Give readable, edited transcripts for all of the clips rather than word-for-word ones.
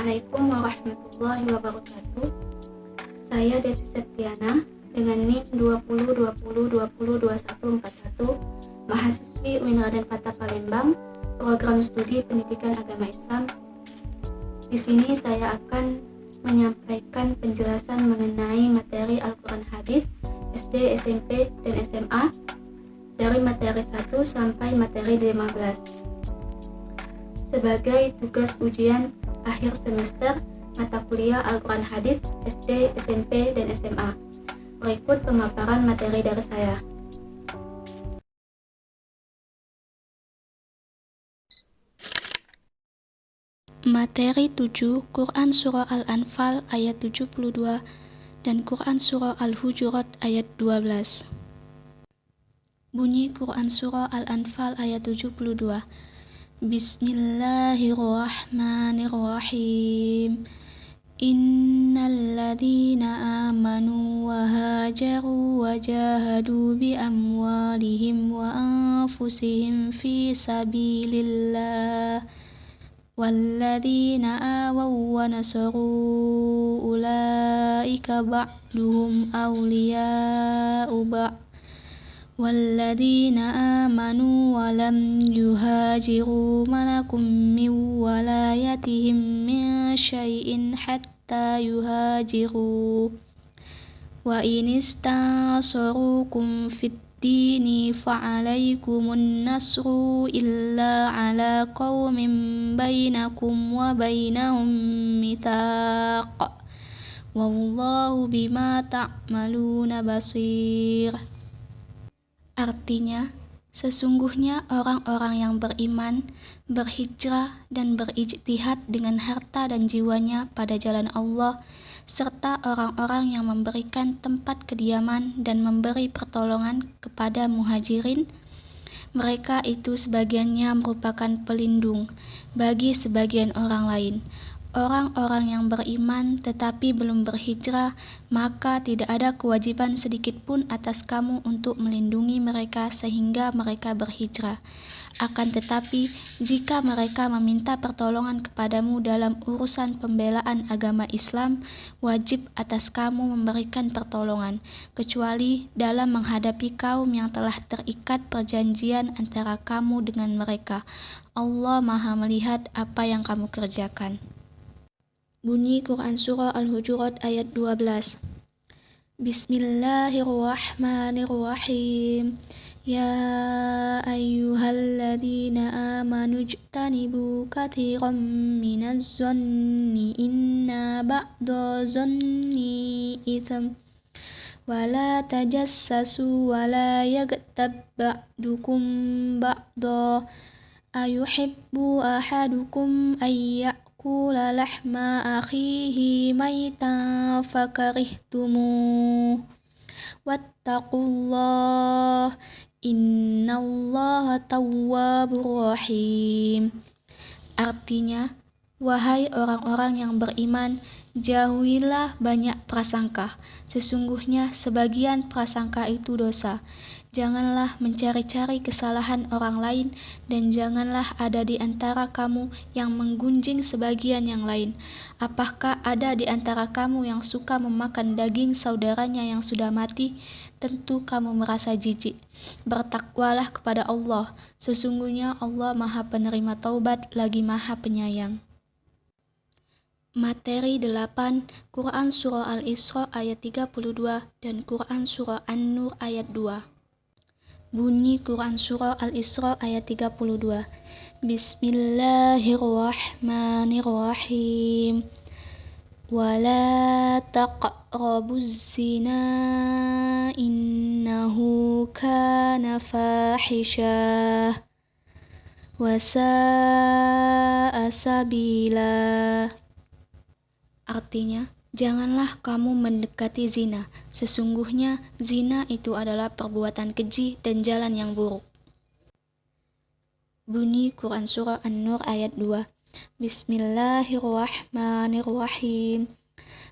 Assalamualaikum warahmatullahi wabarakatuh. Saya Desi Septiana dengan NIM 2020202141, mahasiswi UIN Raden Fatah Palembang, program studi pendidikan agama Islam. Di sini saya akan menyampaikan penjelasan mengenai materi Al-Quran Hadis SD, SMP, dan SMA dari materi 1 sampai materi 15. Sebagai tugas ujian akhir semester mata kuliah Al-Quran Hadis SD, SMP, dan SMA. Berikut pemaparan materi dari saya. Materi 7, Quran Surah Al-Anfal ayat 72 dan Quran Surah Al-Hujurat ayat 12. Bunyi Quran Surah Al-Anfal ayat 72. Bismillahirrahmanirrahim. Innalladzina amanu wa hajaru wa jahadu bi amwalihim wa anfusihim fi sabilillah walladzina awaw wa nasaru ulaika ba'duhum awliya'u ba'd walladzina amanu wa lam yuhajiru malakum min walayatihim min syai'in hatta yuhajiru wa in istansarukum fid dini fa'alaikumun nasru illa ala qaumin bainakum wa bainahum mitsaq wallahu bima ta'maluna basir. Artinya, sesungguhnya orang-orang yang beriman, berhijrah dan berijtihad dengan harta dan jiwanya pada jalan Allah, serta orang-orang yang memberikan tempat kediaman dan memberi pertolongan kepada muhajirin, mereka itu sebagiannya merupakan pelindung bagi sebagian orang lain. Orang-orang yang beriman tetapi belum berhijrah, maka tidak ada kewajiban sedikit pun atas kamu untuk melindungi mereka sehingga mereka berhijrah. Akan tetapi, jika mereka meminta pertolongan kepadamu dalam urusan pembelaan agama Islam, wajib atas kamu memberikan pertolongan, kecuali dalam menghadapi kaum yang telah terikat perjanjian antara kamu dengan mereka. Allah Maha melihat apa yang kamu kerjakan. Bunyi Quran Surah Al-Hujurat ayat 12. Bismillahirrahmanirrahim. Ya ayyuhalladzina amanu ijtanibu katsiran minaz zanni inna ba'da zanni itsam wa la tajassasu wa la yaghtab ba'dukum ba'da ayuhibbu ahadukum kula lahma akhihi maitan fakarihtumuh wattaqullah innallaha tawwabur rahim. Artinya, wahai orang-orang yang beriman, jauhilah banyak prasangka. Sesungguhnya sebagian prasangka itu dosa. Janganlah mencari-cari kesalahan orang lain, dan janganlah ada di antara kamu yang menggunjing sebagian yang lain. Apakah ada di antara kamu yang suka memakan daging saudaranya yang sudah mati? Tentu kamu merasa jijik. Bertakwalah kepada Allah. Sesungguhnya Allah Maha Penerima Taubat lagi Maha Penyayang. Materi 8, Quran Surah Al-Isra ayat 32 dan Quran Surah An-Nur ayat 2. Bunyi Quran Surah Al-Isra ayat 32. Bismillahirrahmanirrahim. Wala taqrabuz zina innahu kana fahisyah wa sa'a sabila. Artinya, janganlah kamu mendekati zina. Sesungguhnya zina itu adalah perbuatan keji dan jalan yang buruk. Bunyi Quran Surah An-Nur ayat 2. Bismillahirrahmanirrahim.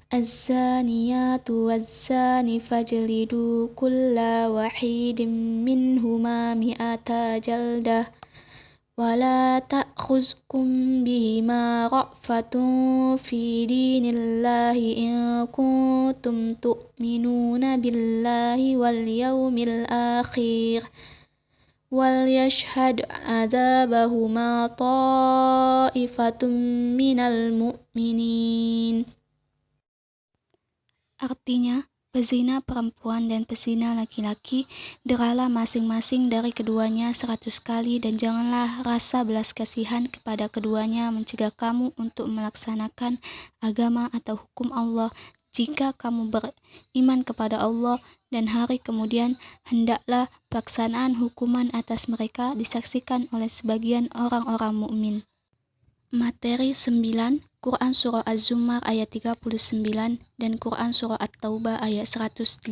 Az-zaniyatu waz-zani fajlidu kulla wahidin minhuma mi'ata jaldah ولا تأخذكم بهما رأفة في دين الله إن كنتم تؤمنون بالله واليوم الآخر وليشهد عذابهما طائفة من المؤمنين. Artinya, pezina perempuan dan pezina laki-laki deralah masing-masing dari keduanya 100 kali, dan janganlah rasa belas kasihan kepada keduanya mencegah kamu untuk melaksanakan agama atau hukum Allah. Jika kamu beriman kepada Allah dan hari kemudian, hendaklah pelaksanaan hukuman atas mereka disaksikan oleh sebagian orang-orang mukmin. Materi 9, Quran Surah Az-Zumar ayat 39 dan Quran Surah At-Taubah ayat 105.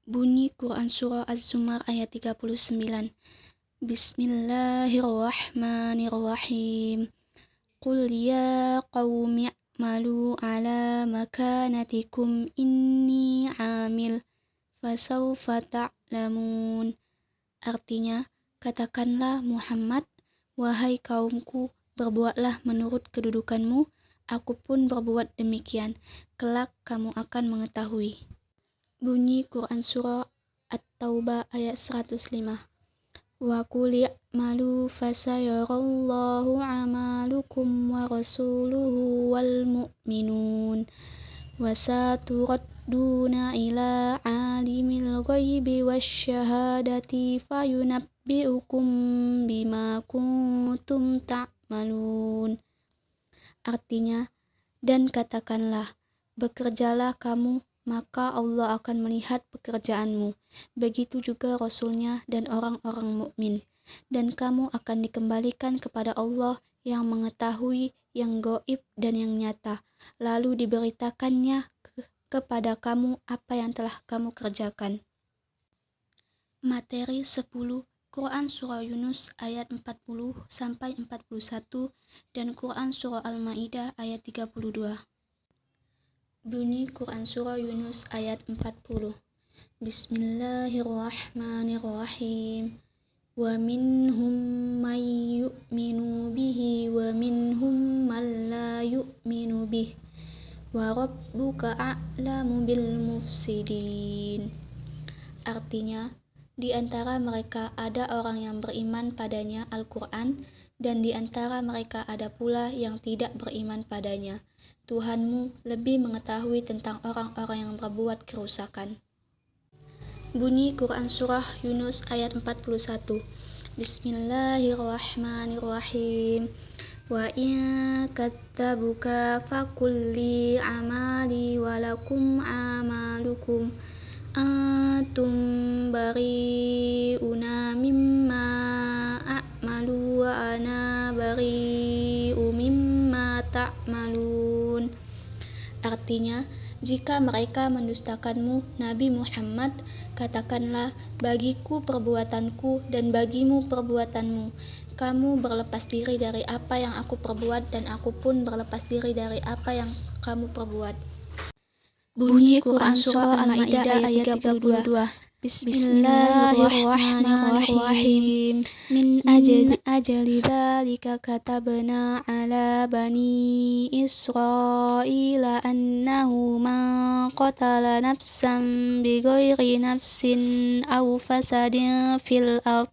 Bunyi Quran Surah Az-Zumar ayat 39. Bismillahirrahmanirrahim. Qul ya qawmi a'malu ala makanatikum inni amil fasawfa ta'lamun. Artinya, katakanlah Muhammad, wahai kaumku, berbuatlah menurut kedudukanmu, aku pun berbuat demikian, kelak kamu akan mengetahui. Bunyi Quran Surah At-Taubah ayat 105. Wa qul i'malu fasayarallahu amalukum wa rasuluhu wal mu'minun wa saturadduna ila alimil ghaibi wasyahadati fayunabbi'ukum bima kuntum ta'malun. Artinya, dan katakanlah, bekerjalah kamu, maka Allah akan melihat pekerjaanmu. Begitu juga Rasulnya dan orang-orang mukmin. Dan kamu akan dikembalikan kepada Allah yang mengetahui yang gaib dan yang nyata. Lalu diberitakannya kepada kamu apa yang telah kamu kerjakan. Materi 10, Quran Surah Yunus ayat 40-41 dan Quran Surah Al-Ma'idah ayat 32. Bunyi Quran Surah Yunus ayat 40. Bismillahirrahmanirrahim. Wa minhum man yu'minu bihi wa minhum man la yu'minu bihi. Wa rabbuka a'lamu bil mufsidin. Artinya, di antara mereka ada orang yang beriman padanya Al-Quran, dan di antara mereka ada pula yang tidak beriman padanya. Tuhanmu lebih mengetahui tentang orang-orang yang berbuat kerusakan. Bunyi Quran Surah Yunus ayat 41. Bismillahirrahmanirrahim. Wa in kadzabuka fakulli amali walakum amalukum antum bari'una mimma a'malu wa ana bari'u mimma ta'malun. Artinya, jika mereka mendustakanmu, Nabi Muhammad, katakanlah, bagiku perbuatanku dan bagimu perbuatanmu. Kamu berlepas diri dari apa yang aku perbuat dan aku pun berlepas diri dari apa yang kamu perbuat. Bunyi Quran Surah Al-Ma'idah ayat 32. Bismillahirrahmanirrahim. Min ajali dzalika katabna ala bani Israila annahu man qatala nafsan bighairi nafsin aw fasadin fil ardh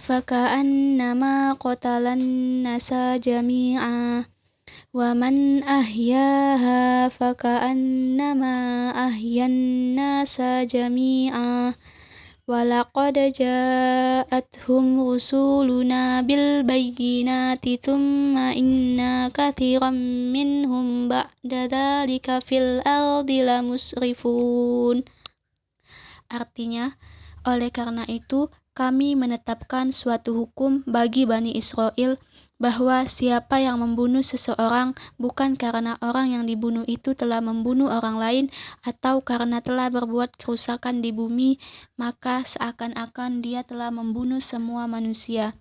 faka'annama qatalan nasa jami'a wa man ahyaha faka'annama ahyan nasa jami'a wa laqad ja'athum rusuluna bil bayyinati thumma inna katsiran minhum ba'da dzalika fil ardi lamusrifun. Artinya, oleh karena itu kami menetapkan suatu hukum bagi Bani Israel bahwa siapa yang membunuh seseorang bukan karena orang yang dibunuh itu telah membunuh orang lain atau karena telah berbuat kerusakan di bumi, maka seakan-akan dia telah membunuh semua manusia.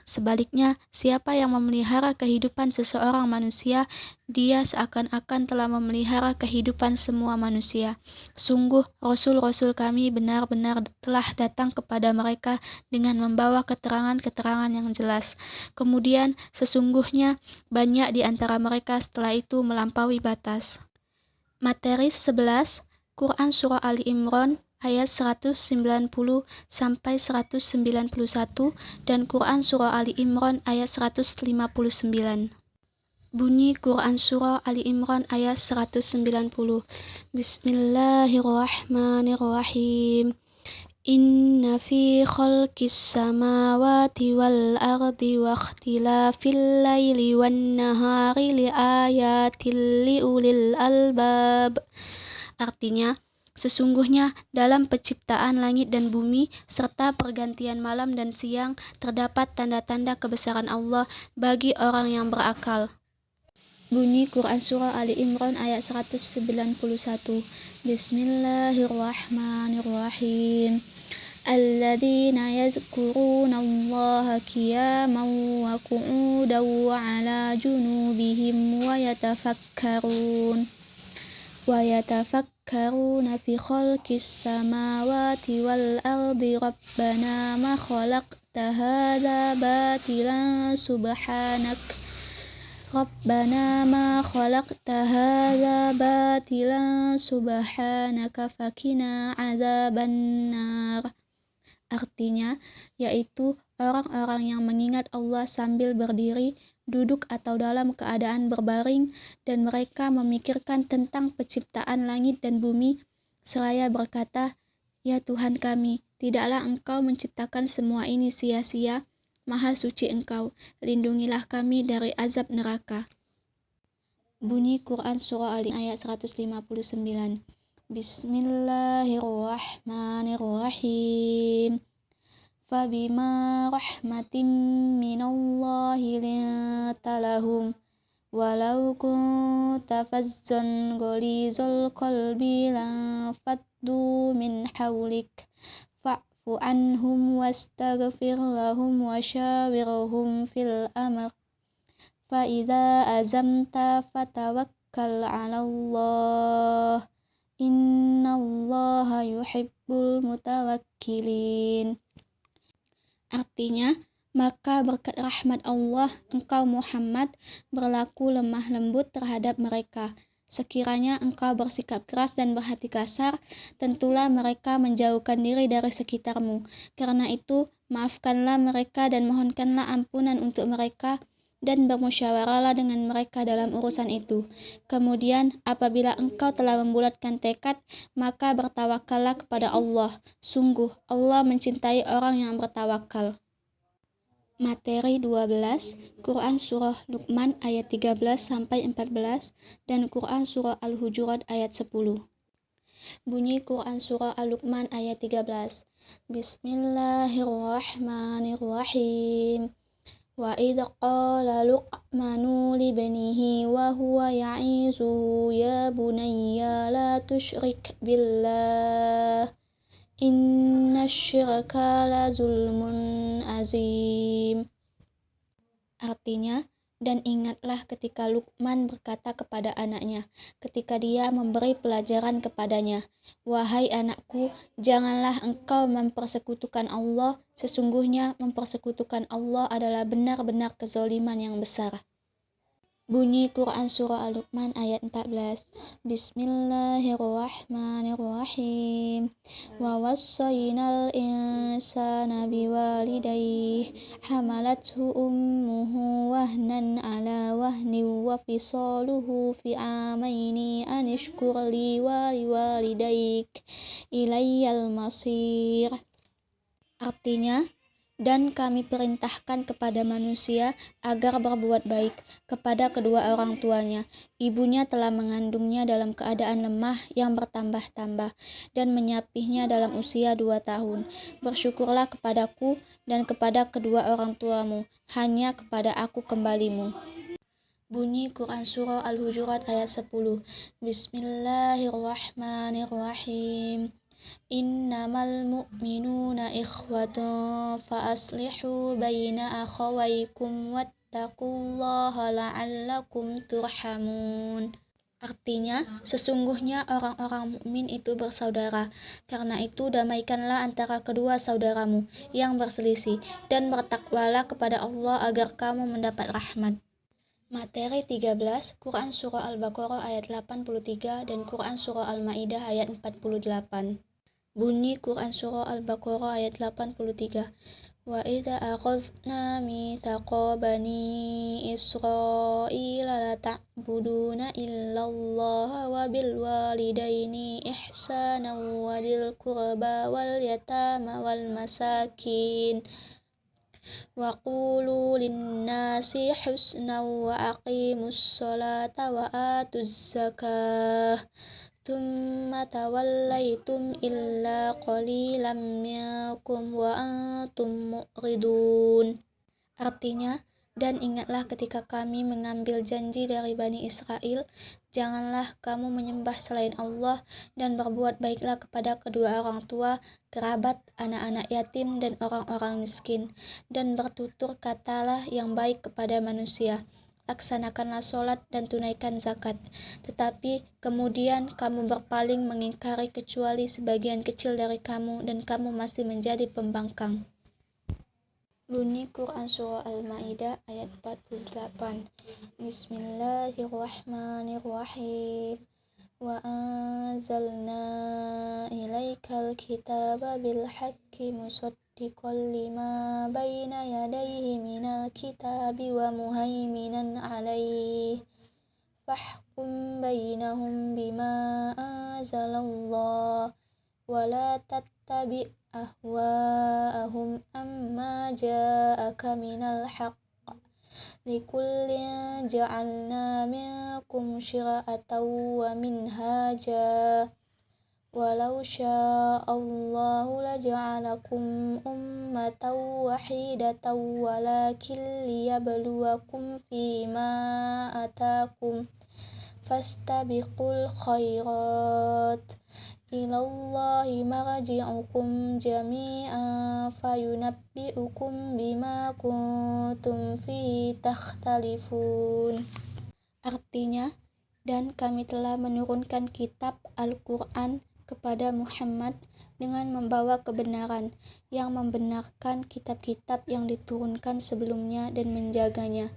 Sebaliknya, siapa yang memelihara kehidupan seseorang manusia, dia seakan-akan telah memelihara kehidupan semua manusia. Sungguh, Rasul-Rasul kami benar-benar telah datang kepada mereka dengan membawa keterangan-keterangan yang jelas. Kemudian, sesungguhnya banyak di antara mereka setelah itu melampaui batas. Materi 11, Quran Surah Ali Imran ayat 190 sampai 191 dan Quran Surah Ali Imran ayat 159. Bunyi Quran Surah Ali Imran ayat 190. Bismillahirrahmanirrahim. Inna fi khalqis samawati wal ardi wa ikhtilafil laili wan nahari li ayatil li ulil albab. Artinya, sesungguhnya dalam penciptaan langit dan bumi serta pergantian malam dan siang terdapat tanda-tanda kebesaran Allah bagi orang yang berakal. Bunyi Quran Surah Ali Imran ayat 191. Bismillahirrahmanirrahim. Alladzina yadhkuruna Allah qiyaman wa qu'udan wa ala junubihim wa yatafakkaruna fi khalqis samawati wal ardi rabbana ma khalaqta hadza batilan subhanak fakina azabannar. Artinya, yaitu orang-orang yang mengingat Allah sambil berdiri, duduk atau dalam keadaan berbaring, dan mereka memikirkan tentang penciptaan langit dan bumi, seraya berkata, "Ya Tuhan kami, tidaklah Engkau menciptakan semua ini sia-sia, Maha suci Engkau, lindungilah kami dari azab neraka." Bunyi Quran Surah Ali ayat 159. Bismillahirrahmanirrahim. Fabima rahmatin minallahi linta lahum walau kunta fazzan ghalidhal qalbi lanfaddu min hawlik fa'fu anhum wastaghfir lahum wasyawirhum fil amr fa idza azamta fatawakkal 'alallah innallaha yuhibbul mutawakkilin. Artinya, maka berkat rahmat Allah, engkau Muhammad berlaku lemah lembut terhadap mereka. Sekiranya engkau bersikap keras dan berhati kasar, tentulah mereka menjauhkan diri dari sekitarmu. Karena itu, maafkanlah mereka dan mohonkanlah ampunan untuk mereka, dan bermusyawarahlah dengan mereka dalam urusan itu. Kemudian, apabila engkau telah membulatkan tekad, maka bertawakallah kepada Allah. Sungguh, Allah mencintai orang yang bertawakal. Materi 12, Quran Surah Luqman ayat 13-14 dan Quran Surah Al-Hujurat ayat 10. Bunyi Quran Surah Al-Luqman ayat 13. Bismillahirrahmanirrahim. Wa idh qala Luqmanu libnihi wa huwa ya'izuhu ya bunayya la tusyrik billah innasyirka la zulmun azim. Artinya, dan ingatlah ketika Luqman berkata kepada anaknya, ketika dia memberi pelajaran kepadanya, "Wahai anakku, janganlah engkau mempersekutukan Allah, sesungguhnya mempersekutukan Allah adalah benar-benar kezaliman yang besar." Bunyi Quran Surah Al-Luqman ayat 14. Bismillahirrahmanirrahim. Wa wassaynal insana biwalidayhi hamalathu ummuhu wahnan ala wahnin wa fisaluhu fi amaini anishkur li wa liwalidayk ilayyal masir. Artinya, dan kami perintahkan kepada manusia agar berbuat baik kepada kedua orang tuanya. Ibunya telah mengandungnya dalam keadaan lemah yang bertambah-tambah dan menyapihnya dalam usia 2 tahun. Bersyukurlah kepadaku dan kepada kedua orang tuamu, hanya kepada aku kembalimu. Bunyi Quran Surah Al-Hujurat ayat 10. Bismillahirrahmanirrahim. Innamal mu'minuna ikhwatun fa aslihu baina akhawaykum wattaqullaha la'allakum turhamun. Artinya, sesungguhnya orang-orang mukmin itu bersaudara. Karena itu, damaikanlah antara kedua saudaramu yang berselisih, dan bertakwalah kepada Allah agar kamu mendapat rahmat. Materi 13, Quran Surah Al-Baqarah ayat 83 dan Quran Surah Al-Ma'idah ayat 48. Bunyi Quran Surah Al-Baqarah ayat 83. Wa idza akhadna mitsaqa bani Israila la ta'buduna illallah wa bil walidaini ihsana wa dzil qurba wal yatama wal masakin wa qulu linnasi husna wa aqimus sholata wa atuz zakah thumma tawallaitum illa qalilam minkum wa antum mu'ridun. Artinya, dan ingatlah ketika kami mengambil janji dari Bani Israel, janganlah kamu menyembah selain Allah dan berbuat baiklah kepada kedua orang tua, kerabat, anak-anak yatim, dan orang-orang miskin, dan bertutur katalah yang baik kepada manusia. Laksanakanlah sholat dan tunaikan zakat. Tetapi kemudian kamu berpaling mengingkari kecuali sebagian kecil dari kamu dan kamu masih menjadi pembangkang. Bunyi Quran Surah Al-Ma'idah ayat 48. Bismillahirrahmanirrahim. Wa anzalna ilaikal kitaba bil haqqi musaddiqan lima baina yadayhi minal kitabi wa muhaiminan alaihi fahkum bainahum bima anzalallah wa la tattabi' ahwa'ahum amma ja'aka minal haqq likullin ja'alna minkum syira'atan wa minhaja walau sya'allahu laja'alakum ummatan wahidatan walakin liyabluwakum fima atakum fastabiqul khairat ilallahi marji'ukum jami'an fayunabbi'ukum bima kuntum fihi takhtalifun. Artinya, dan kami telah menurunkan kitab Al-Quran kepada Muhammad dengan membawa kebenaran, yang membenarkan kitab-kitab yang diturunkan sebelumnya dan menjaganya.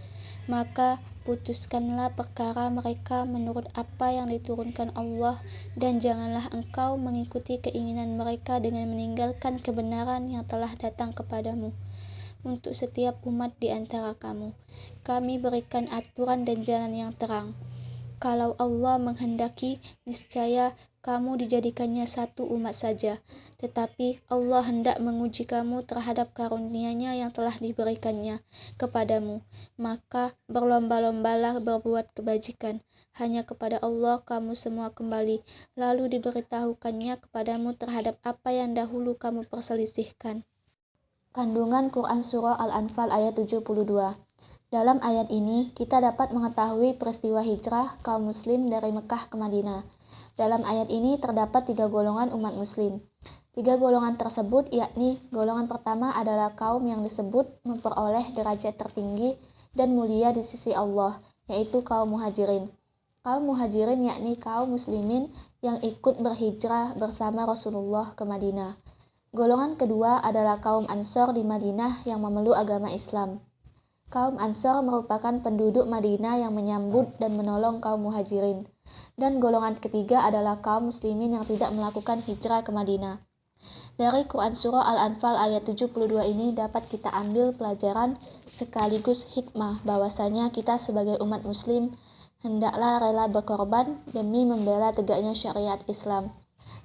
Maka putuskanlah perkara mereka menurut apa yang diturunkan Allah, dan janganlah engkau mengikuti keinginan mereka dengan meninggalkan kebenaran yang telah datang kepadamu. Untuk setiap umat di antara kamu, kami berikan aturan dan jalan yang terang. Kalau Allah menghendaki, niscaya kamu dijadikannya satu umat saja. Tetapi Allah hendak menguji kamu terhadap karunia-Nya yang telah diberikannya kepadamu. Maka berlomba-lombalah berbuat kebajikan. Hanya kepada Allah kamu semua kembali. Lalu diberitahukannya kepadamu terhadap apa yang dahulu kamu perselisihkan. Kandungan Quran Surah Al-Anfal ayat 72. Dalam ayat ini, kita dapat mengetahui peristiwa hijrah kaum muslim dari Mekah ke Madinah. Dalam ayat ini terdapat 3 golongan umat muslim. 3 golongan tersebut yakni golongan pertama adalah kaum yang disebut memperoleh derajat tertinggi dan mulia di sisi Allah, yaitu kaum muhajirin. Kaum muhajirin yakni kaum muslimin yang ikut berhijrah bersama Rasulullah ke Madinah. Golongan kedua adalah kaum Ansor di Madinah yang memeluk agama Islam. Kaum Ansor merupakan penduduk Madinah yang menyambut dan menolong kaum muhajirin. Dan golongan ketiga adalah kaum muslimin yang tidak melakukan hijrah ke Madinah. Dari Quran Surah Al-Anfal ayat 72 ini dapat kita ambil pelajaran sekaligus hikmah bahwasanya kita sebagai umat muslim hendaklah rela berkorban demi membela tegaknya syariat Islam.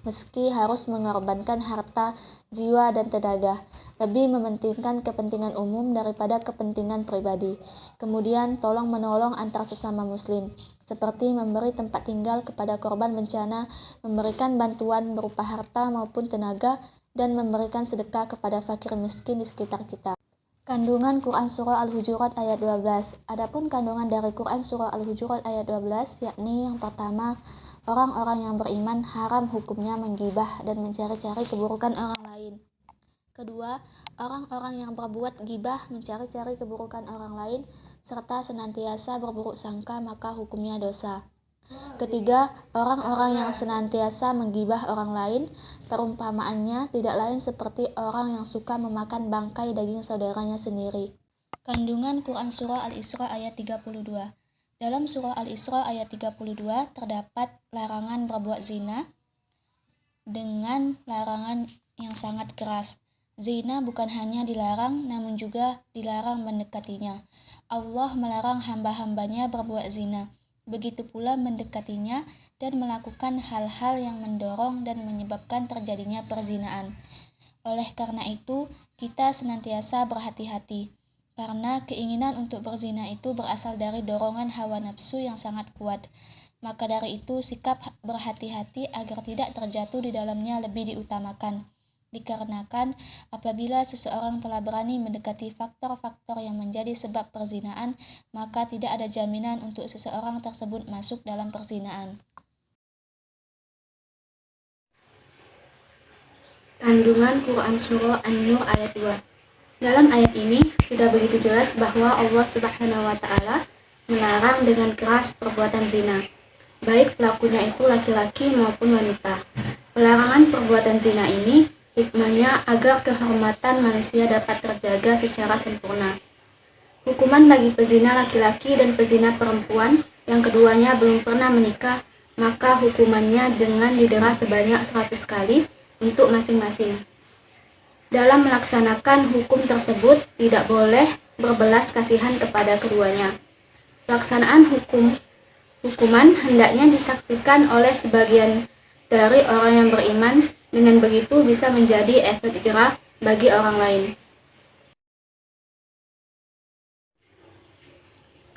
Meski harus mengorbankan harta, jiwa, dan tenaga, lebih mementingkan kepentingan umum daripada kepentingan pribadi. Kemudian tolong menolong antar sesama muslim, seperti memberi tempat tinggal kepada korban bencana, memberikan bantuan berupa harta maupun tenaga, dan memberikan sedekah kepada fakir miskin di sekitar kita. Kandungan Quran Surah Al-Hujurat ayat 12. Adapun kandungan dari Quran Surah Al-Hujurat ayat 12, yakni yang pertama, orang-orang yang beriman haram hukumnya menggibah dan mencari-cari keburukan orang lain. Kedua, orang-orang yang berbuat gibah, mencari-cari keburukan orang lain, serta senantiasa berburuk sangka, maka hukumnya dosa. Ketiga, orang-orang yang senantiasa menggibah orang lain, perumpamaannya tidak lain seperti orang yang suka memakan bangkai daging saudaranya sendiri. Kandungan Quran Surah Al-Isra ayat 32. Dalam Surah Al-Isra ayat 32 terdapat larangan berbuat zina dengan larangan yang sangat keras. Zina bukan hanya dilarang, namun juga dilarang mendekatinya. Allah melarang hamba-hambanya berbuat zina, begitu pula mendekatinya dan melakukan hal-hal yang mendorong dan menyebabkan terjadinya perzinaan. Oleh karena itu, kita senantiasa berhati-hati, karena keinginan untuk berzina itu berasal dari dorongan hawa nafsu yang sangat kuat. Maka dari itu, sikap berhati-hati agar tidak terjatuh di dalamnya lebih diutamakan. Dikarenakan apabila seseorang telah berani mendekati faktor-faktor yang menjadi sebab perzinaan, maka tidak ada jaminan untuk seseorang tersebut masuk dalam perzinaan. Kandungan Quran Surah An-Nur ayat 2. Dalam ayat ini sudah begitu jelas bahwa Allah Subhanahu wa Ta'ala melarang dengan keras perbuatan zina, baik pelakunya itu laki-laki maupun wanita. Pelarangan perbuatan zina ini hikmahnya agar kehormatan manusia dapat terjaga secara sempurna. Hukuman bagi pezina laki-laki dan pezina perempuan yang keduanya belum pernah menikah, maka hukumannya dengan didera sebanyak 100 kali untuk masing-masing. Dalam melaksanakan hukum tersebut tidak boleh berbelas kasihan kepada keduanya. Pelaksanaan hukuman hendaknya disaksikan oleh sebagian dari orang yang beriman, dengan begitu bisa menjadi efek jerah bagi orang lain.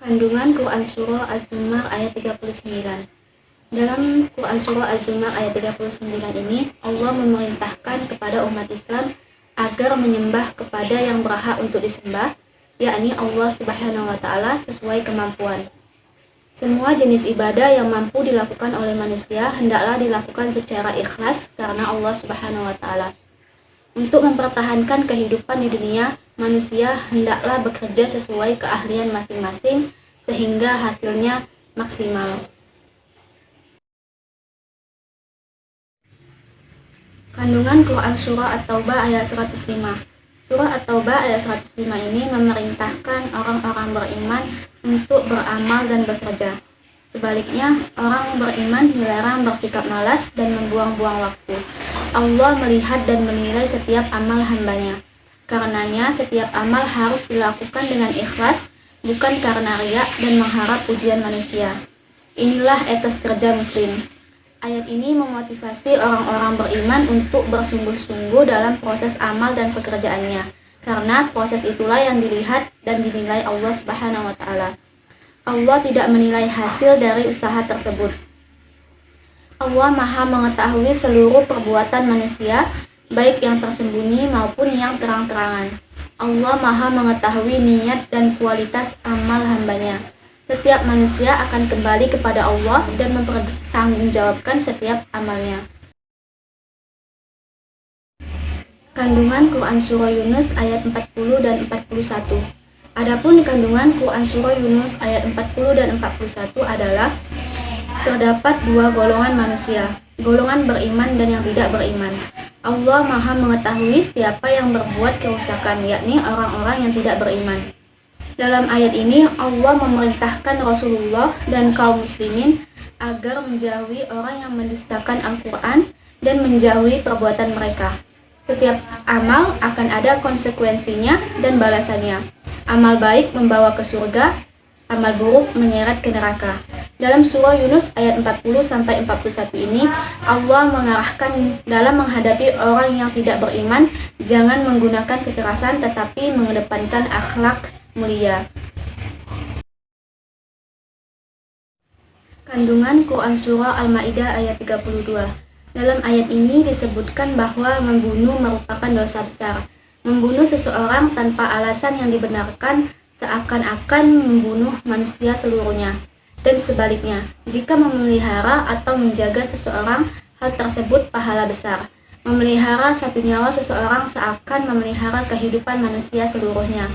Kandungan Quran Surah Az-Zumar ayat 39. Dalam Quran Surah Az-Zumar ayat 39 ini, Allah memerintahkan kepada umat Islam agar menyembah kepada yang berhak untuk disembah, yakni Allah Subhanahu wa Ta'ala sesuai kemampuan. Semua jenis ibadah yang mampu dilakukan oleh manusia hendaklah dilakukan secara ikhlas karena Allah Subhanahu wa Ta'ala. Untuk mempertahankan kehidupan di dunia, manusia hendaklah bekerja sesuai keahlian masing-masing sehingga hasilnya maksimal. Kandungan Quran Surah At-Taubah ayat 105. Surah At-Taubah ayat 105 ini memerintahkan orang-orang beriman untuk beramal dan bekerja. Sebaliknya, orang beriman dilarang bersikap malas dan membuang-buang waktu. Allah melihat dan menilai setiap amal hambanya. Karenanya, setiap amal harus dilakukan dengan ikhlas, bukan karena riya dan mengharap pujian manusia. Inilah etos kerja muslim. Ayat ini memotivasi orang-orang beriman untuk bersungguh-sungguh dalam proses amal dan pekerjaannya, karena proses itulah yang dilihat dan dinilai Allah Subhanahu wa Ta'ala. Allah tidak menilai hasil dari usaha tersebut. Allah Maha mengetahui seluruh perbuatan manusia, baik yang tersembunyi maupun yang terang-terangan. Allah Maha mengetahui niat dan kualitas amal hambanya. Setiap manusia akan kembali kepada Allah dan mempertanggungjawabkan setiap amalnya. Kandungan Quran Surah Yunus ayat 40 dan 41. Adapun kandungan Quran Surah Yunus ayat 40 dan 41 adalah terdapat dua golongan manusia, golongan beriman dan yang tidak beriman. Allah Maha mengetahui siapa yang berbuat kerusakan, yakni orang-orang yang tidak beriman. Dalam ayat ini, Allah memerintahkan Rasulullah dan kaum muslimin agar menjauhi orang yang mendustakan Al-Quran dan menjauhi perbuatan mereka. Setiap amal akan ada konsekuensinya dan balasannya. Amal baik membawa ke surga, amal buruk menyeret ke neraka. Dalam surah Yunus ayat 40-41 ini, Allah mengarahkan dalam menghadapi orang yang tidak beriman, jangan menggunakan kekerasan tetapi mengedepankan akhlak mulia. Kandungan Quran Surah Al-Ma'idah ayat 32. Dalam ayat ini disebutkan bahwa membunuh merupakan dosa besar. Membunuh seseorang tanpa alasan yang dibenarkan seakan-akan membunuh manusia seluruhnya. Dan sebaliknya, jika memelihara atau menjaga seseorang, hal tersebut pahala besar. Memelihara satu nyawa seseorang seakan memelihara kehidupan manusia seluruhnya.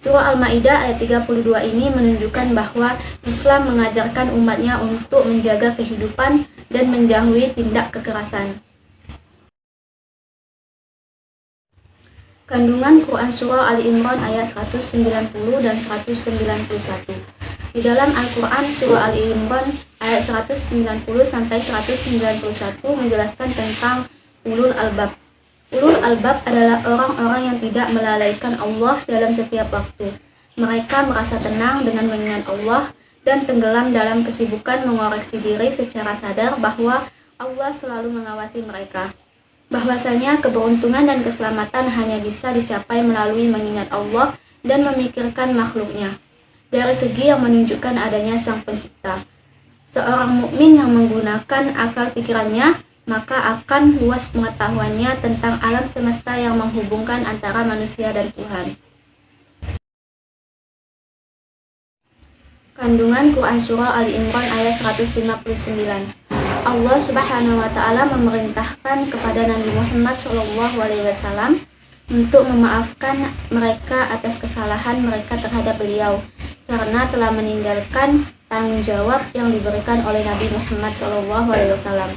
Surah Al-Maidah ayat 32 ini menunjukkan bahwa Islam mengajarkan umatnya untuk menjaga kehidupan dan menjauhi tindak kekerasan. Kandungan Quran Surah Ali Imran ayat 190 dan 191. Di dalam Al-Quran Surah Ali Imran ayat 190 sampai 191 menjelaskan tentang ulul albab. Ulul albab adalah orang-orang yang tidak melalaikan Allah dalam setiap waktu. Mereka merasa tenang dengan mengingat Allah dan tenggelam dalam kesibukan mengoreksi diri secara sadar bahwa Allah selalu mengawasi mereka. Bahwasanya keberuntungan dan keselamatan hanya bisa dicapai melalui mengingat Allah dan memikirkan makhluknya. Dari segi yang menunjukkan adanya Sang Pencipta, seorang mukmin yang menggunakan akal pikirannya maka akan luas pengetahuannya tentang alam semesta yang menghubungkan antara manusia dan Tuhan. Kandungan Quran Surah Ali Imran ayat 159. Allah Subhanahu wa Ta'ala memerintahkan kepada Nabi Muhammad SAW untuk memaafkan mereka atas kesalahan mereka terhadap beliau karena telah meninggalkan tanggung jawab yang diberikan oleh Nabi Muhammad SAW.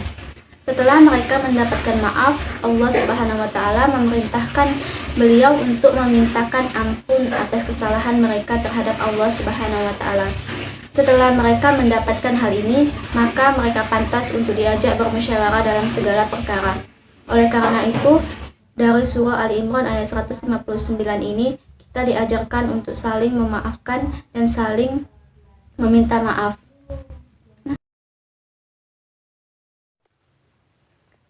Setelah mereka mendapatkan maaf, Allah Subhanahu wa Ta'ala memerintahkan beliau untuk memintakan ampun atas kesalahan mereka terhadap Allah Subhanahu wa Ta'ala. Setelah mereka mendapatkan hal ini, maka mereka pantas untuk diajak bermusyawarah dalam segala perkara. Oleh karena itu, dari surah Ali Imran ayat 159 ini, kita diajarkan untuk saling memaafkan dan saling meminta maaf.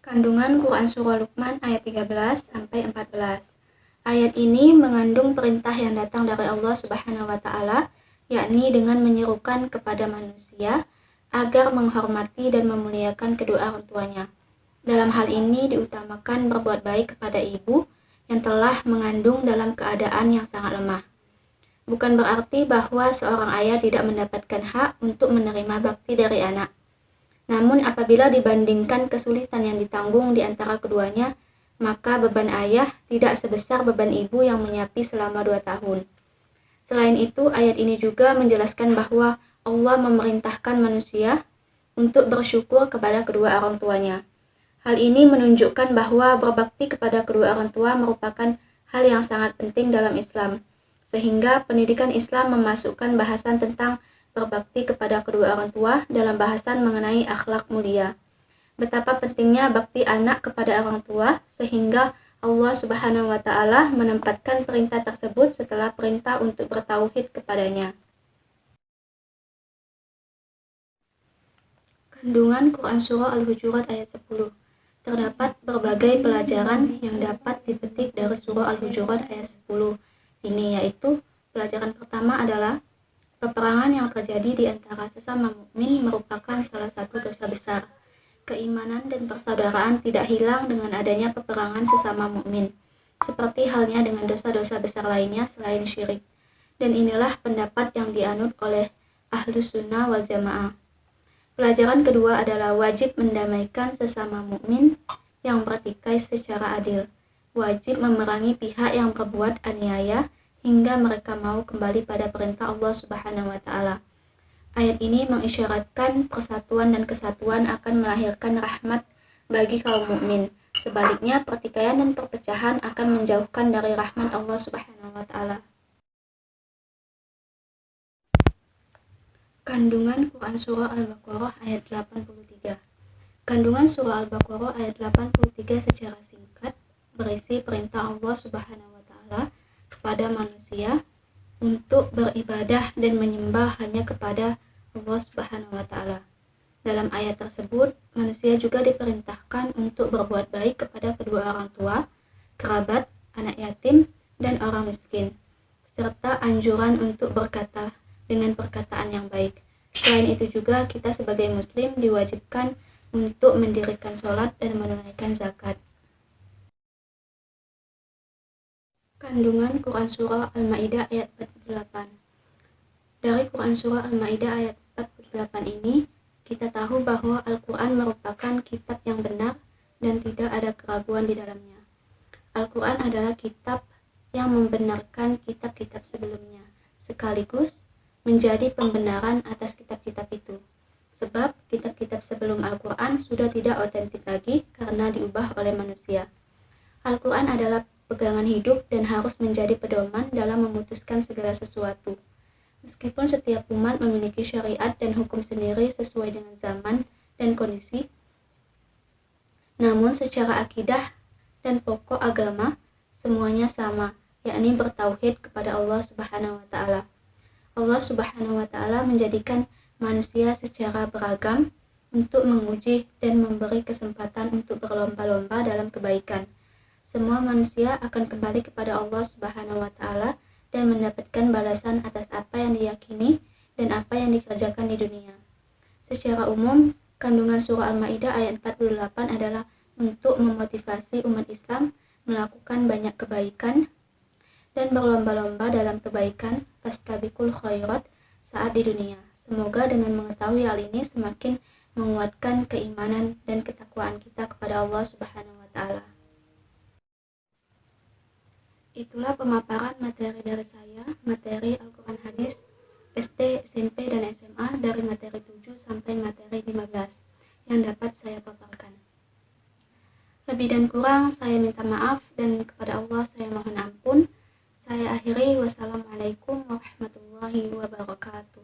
Kandungan Quran Surah Luqman ayat 13-14. Ayat ini mengandung perintah yang datang dari Allah Subhanahu wa Ta'ala, yakni dengan menyerukan kepada manusia agar menghormati dan memuliakan kedua orang tuanya. Dalam hal ini diutamakan berbuat baik kepada ibu yang telah mengandung dalam keadaan yang sangat lemah. Bukan berarti bahwa seorang ayah tidak mendapatkan hak untuk menerima bakti dari anak. Namun apabila dibandingkan kesulitan yang ditanggung di antara keduanya, maka beban ayah tidak sebesar beban ibu yang menyapi selama 2 tahun. Selain itu, ayat ini juga menjelaskan bahwa Allah memerintahkan manusia untuk bersyukur kepada kedua orang tuanya. Hal ini menunjukkan bahwa berbakti kepada kedua orang tua merupakan hal yang sangat penting dalam Islam, sehingga pendidikan Islam memasukkan bahasan tentang berbakti kepada kedua orang tua dalam bahasan mengenai akhlak mulia. Betapa pentingnya bakti anak kepada orang tua, sehingga Allah Subhanahu wa Ta'ala menempatkan perintah tersebut setelah perintah untuk bertauhid kepadanya. Kandungan Quran Surah Al-Hujurat ayat 10. Terdapat berbagai pelajaran yang dapat dipetik dari Surah Al-Hujurat ayat 10 ini, yaitu pelajaran pertama adalah peperangan yang terjadi di antara sesama mukmin merupakan salah satu dosa besar. Keimanan dan persaudaraan tidak hilang dengan adanya peperangan sesama mukmin, seperti halnya dengan dosa-dosa besar lainnya selain syirik. Dan inilah pendapat yang dianut oleh Ahlus Sunnah wal Jamaah. Pelajaran kedua adalah wajib mendamaikan sesama mukmin yang bertikai secara adil. Wajib memerangi pihak yang berbuat aniaya hingga mereka mau kembali pada perintah Allah Subhanahu wa Ta'ala. Ayat ini mengisyaratkan persatuan dan kesatuan akan melahirkan rahmat bagi kaum mukmin. Sebaliknya, pertikaian dan perpecahan akan menjauhkan dari rahmat Allah Subhanahu wa Ta'ala. Kandungan Quran Surah Al-Baqarah ayat 83. Kandungan Surah Al-Baqarah ayat 83 secara singkat berisi perintah Allah Subhanahu wa Ta'ala kepada manusia untuk beribadah dan menyembah hanya kepada Allah Subhanahu wa Ta'ala. Dalam ayat tersebut, manusia juga diperintahkan untuk berbuat baik kepada kedua orang tua, kerabat, anak yatim, dan orang miskin, serta anjuran untuk berkata dengan perkataan yang baik. Selain itu juga kita sebagai muslim diwajibkan untuk mendirikan sholat dan menunaikan zakat. Kandungan Quran Surah Al-Maidah ayat 48. Dari Quran Surah Al-Maidah ayat 48 8 ini, kita tahu bahwa Al-Quran merupakan kitab yang benar dan tidak ada keraguan di dalamnya. Al-Quran adalah kitab yang membenarkan kitab-kitab sebelumnya, sekaligus menjadi pembenaran atas kitab-kitab itu. Sebab kitab-kitab sebelum Al-Quran sudah tidak otentik lagi karena diubah oleh manusia. Al-Quran adalah pegangan hidup dan harus menjadi pedoman dalam memutuskan segala sesuatu. Meskipun setiap umat memiliki syariat dan hukum sendiri sesuai dengan zaman dan kondisi, namun secara akidah dan pokok agama semuanya sama, yakni bertauhid kepada Allah Subhanahu wa Ta'ala. Allah Subhanahu wa Ta'ala menjadikan manusia secara beragam untuk menguji dan memberi kesempatan untuk berlomba-lomba dalam kebaikan. Semua manusia akan kembali kepada Allah Subhanahu wa Ta'ala dan mendapatkan balasan atas apa yang diyakini dan apa yang dikerjakan di dunia. Secara umum, kandungan surah Al-Maidah ayat 48 adalah untuk memotivasi umat Islam melakukan banyak kebaikan dan berlomba-lomba dalam kebaikan fastabiqul khairat saat di dunia. Semoga dengan mengetahui hal ini semakin menguatkan keimanan dan ketakwaan kita kepada Allah Subhanahu wa Ta'ala. Itulah pemaparan materi dari saya, materi Al-Quran Hadis SD, SMP, dan SMA dari materi 7 sampai materi 15 yang dapat saya paparkan. Lebih dan kurang saya minta maaf dan kepada Allah saya mohon ampun. Saya akhiri, wassalamualaikum warahmatullahi wabarakatuh.